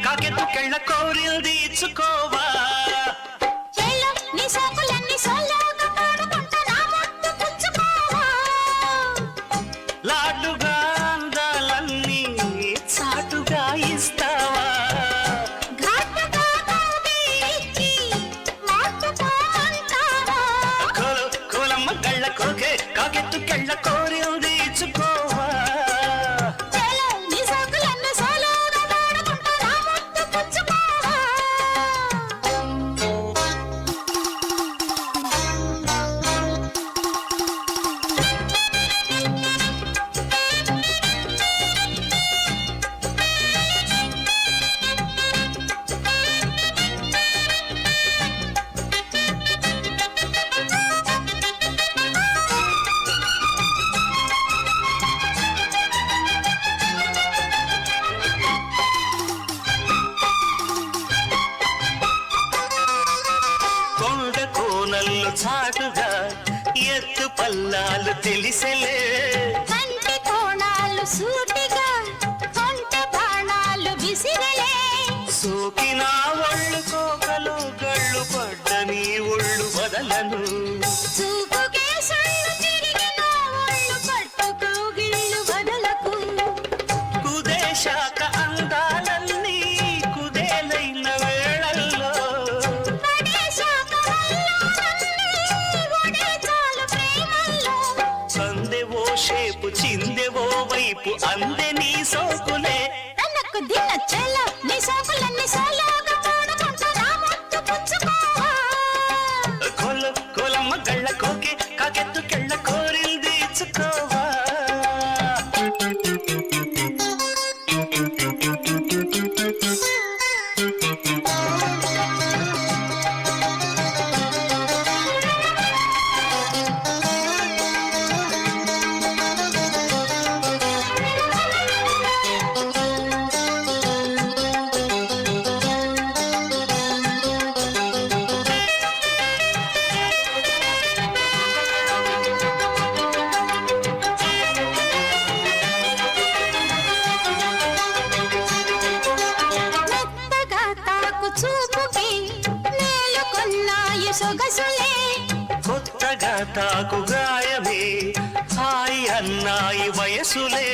కాకెత్తు కెళ్ళ కోరిల్ది ఇచ్చుకోవా లాటుగా అందాలన్నీ చాటుగా ఇస్తావా కోలమ్మ గళ్ళ కోకే కాకెత్తు కెళ్ళ కోరిల్ది ఇచ్చుకోవా కోనల్లో చాటుగా ఎత్తు పల్లాలు తెలిసెలే కంటి కోణాలు సూటిగా కొంట బాణాలు విసిరలే సోకిన ఒళ్ళు కోకలు గళ్ళు పడ్డ నీ ఒళ్ళు వదలను చూపుకే సొల్లు తిరిగిన ఒళ్ళు పట్టుకో గిళ్ళు వదలకు కుదేశాక అందాలన్నీ కుదేలైన వేళల్లో సందెవో షేపు చిందెవో వైపు అందే నీ సోకులే తనకు దిన చెల్ల నీ సోకులన్నీ సోలోగా పాడుకుంటా నా ముద్దు పుచ్చుకోవా కోలమ్మ గళ్ళ కోకే కాకెత్తు కెళ్ళ కోరిల్ది ఇచ్చుకోవా చూపుకి మేలుకొన్నాయి సొగసులే కొత్తగా తాకు గాయమే హాయి అన్నాయి వయసులే